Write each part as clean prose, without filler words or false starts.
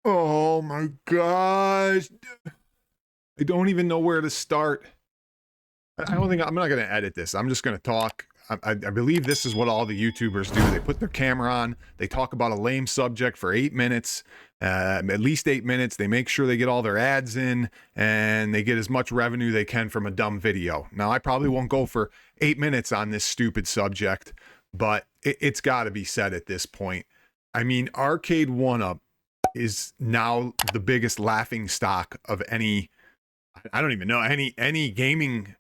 Oh my gosh. I don't even know where to start. I don't think I'm not going to edit this. I'm just going to talk. I believe this is what all the YouTubers do. They put their camera on. They talk about a lame subject for 8 minutes, at least 8 minutes. They make sure they get all their ads in and they get as much revenue they can from a dumb video. Now, I probably won't go for 8 minutes on this stupid subject, but it's got to be said at this point. I mean, ARCADE1UP is now the biggest laughing stock of any, I don't even know, any gaming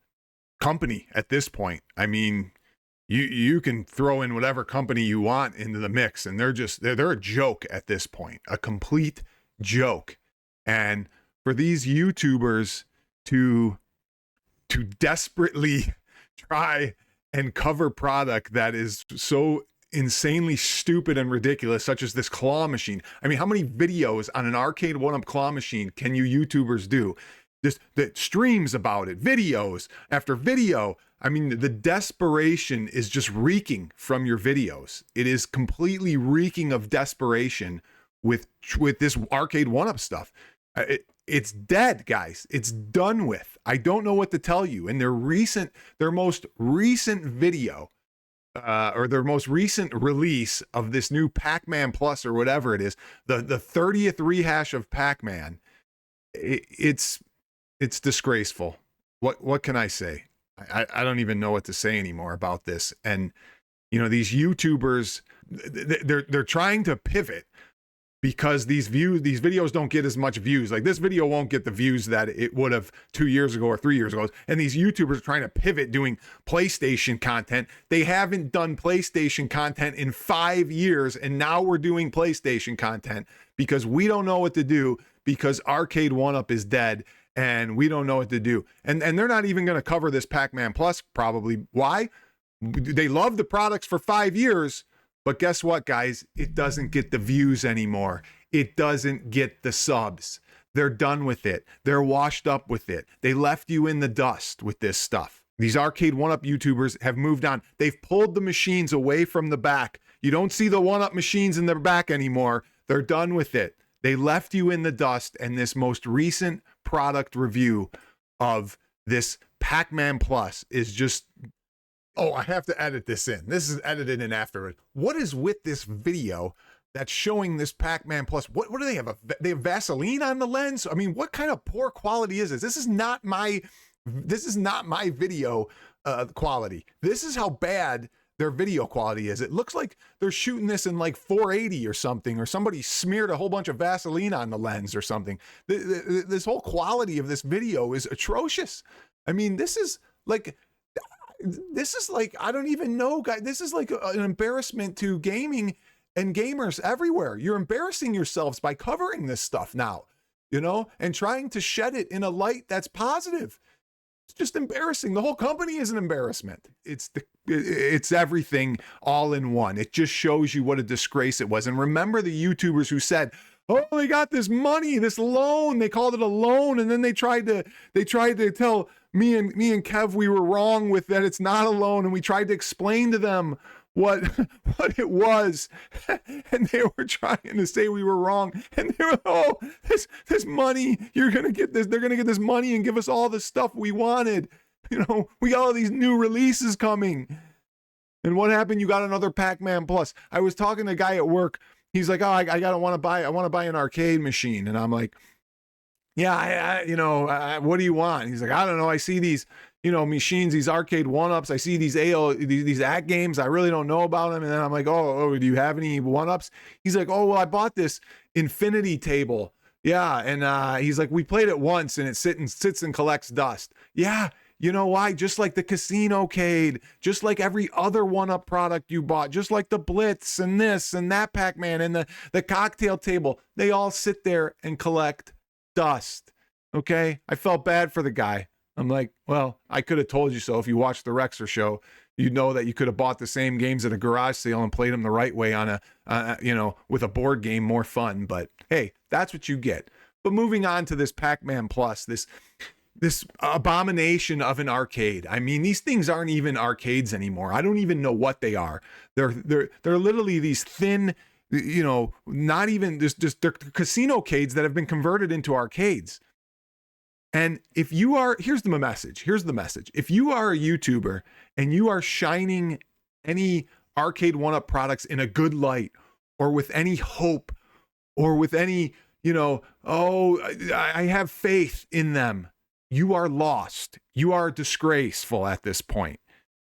company at this point. I mean, you can throw in whatever company you want into the mix, and they're a joke at this point, a complete joke. And for these YouTubers to desperately try and cover product that is so insanely stupid and ridiculous, such as this claw machine. I mean, how many videos on an ARCADE1UP claw machine can you YouTubers do? The streams about it, videos after video. I mean, the desperation is just reeking from your videos. It is completely reeking of desperation with this ARCADE1UP stuff. It's dead, guys. It's done with. I don't know what to tell you. In their most recent video, or their most recent release of this new Pac-Man Plus or whatever it is, the 30th rehash of Pac-Man, it's disgraceful. What can I say? I don't even know what to say anymore about this. And you know, these YouTubers, they're trying to pivot because these videos don't get as much views. Like, this video won't get the views that it would have 2 years ago or 3 years ago. And these YouTubers are trying to pivot doing PlayStation content. They haven't done PlayStation content in 5 years, and now we're doing PlayStation content because we don't know what to do, because ARCADE1UP is dead and we don't know what to do. And they're not even going to cover this Pac-Man Plus probably. Why? They love the products for 5 years, but guess what, guys? It doesn't get the views anymore. It doesn't get the subs. They're done with it. They're washed up with it. They left you in the dust with this stuff. These ARCADE1UP YouTubers have moved on. They've pulled the machines away from the back. You don't see the 1UP machines in their back anymore. They're done with it. They left you in the dust, and this most recent product review of this Pac-Man Plus is just, oh, I have to edit this in. This is edited in afterward. What is with this video that's showing this Pac-Man Plus? What do they have? They have Vaseline on the lens? I mean, what kind of poor quality is this? This is not my video quality. This is how bad their video quality is. It looks like they're shooting this in like 480 or something, or somebody smeared a whole bunch of Vaseline on the lens or something. This whole quality of this video is atrocious. I mean, this is like, I don't even know, guys. This is like an embarrassment to gaming and gamers everywhere. You're embarrassing yourselves by covering this stuff now, you know, and trying to shed it in a light that's positive. It's just embarrassing. The whole company is an embarrassment. It's everything all in one. It just shows you what a disgrace it was. And remember the YouTubers who said, oh, they got this money, this loan. They called it a loan, and then they tried to tell me and Kev we were wrong with that. It's not a loan, and we tried to explain to them what it was, and they were trying to say we were wrong, and they were, oh, this money, you're gonna get this, they're gonna get this money and give us all the stuff we wanted. You know, we got all these new releases coming. And what happened? You got another Pac-Man Plus. I was talking to a guy at work. He's like, oh, I want to buy an arcade machine. And I'm like, yeah, what do you want? He's like, I don't know. I see these, machines, these ARCADE1UPs. I see these these ACT games. I really don't know about them. And then I'm like, oh, do you have any 1UPs? He's like, oh, well, I bought this infinity table. Yeah. And he's like, we played it once and it sits and collects dust. Yeah. You know why? Just like the Casino-cade, just like every other 1UP product you bought, just like the Blitz and this and that Pac-Man and the cocktail table, they all sit there and collect dust. Okay? I felt bad for the guy. I'm like, well, I could have told you so. If you watched the Rexer show, you'd know that you could have bought the same games at a garage sale and played them the right way on with a board game, more fun. But hey, that's what you get. But moving on to this Pac-Man Plus, this abomination of an arcade. I mean, these things aren't even arcades anymore. I don't even know what they are. They're literally these thin you know, not even just they're casino cades that have been converted into arcades. And if you are, here's the message. If you are a YouTuber and you are shining any ARCADE1UP products in a good light, or with any hope, or with any, you know, oh, I have faith in them, you are lost. You are disgraceful at this point.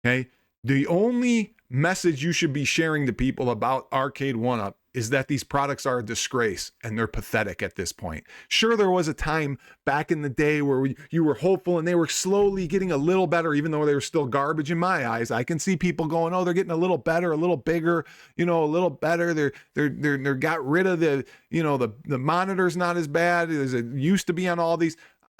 Okay. The only message you should be sharing to people about ARCADE1UP is that these products are a disgrace and they're pathetic at this point. Sure, there was a time back in the day where you were hopeful and they were slowly getting a little better, even though they were still garbage in my eyes. I can see people going, oh, they're getting a little better, a little bigger, you know, a little better. They're got rid of the, you know, the monitor's not as bad as it used to be on all these.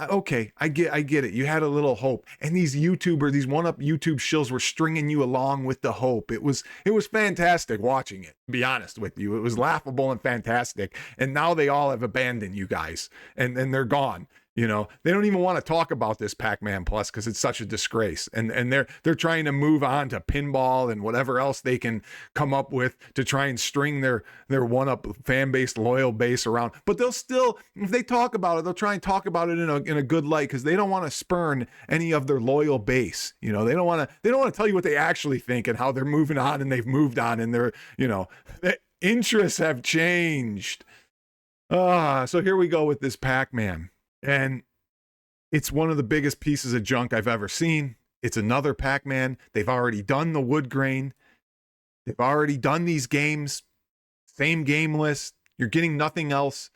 Okay, I get it. You had a little hope, and these 1UP YouTube shills were stringing you along with the hope. It was fantastic watching it, to be honest with you. It was laughable and fantastic. And now they all have abandoned you guys, and they're gone. You know, they don't even want to talk about this Pac-Man Plus because it's such a disgrace. And they're trying to move on to pinball and whatever else they can come up with to try and string their 1UP fan base, loyal base around. But they'll still, if they talk about it, they'll try and talk about it in a good light, because they don't want to spurn any of their loyal base. You know, they don't want to tell you what they actually think and how they're moving on, and they've moved on, and they're, you know, the interests have changed. So here we go with this Pac-Man. And it's one of the biggest pieces of junk I've ever seen. It's another Pac-Man. They've already done the wood grain. They've already done these games. Same game list. You're getting nothing else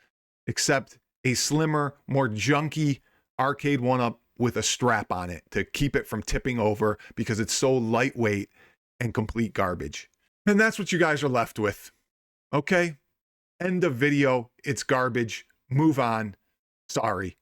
except a slimmer, more junky ARCADE1UP with a strap on it to keep it from tipping over, because it's so lightweight and complete garbage. And that's what you guys are left with. Okay? End of video. It's garbage. Move on. Sorry.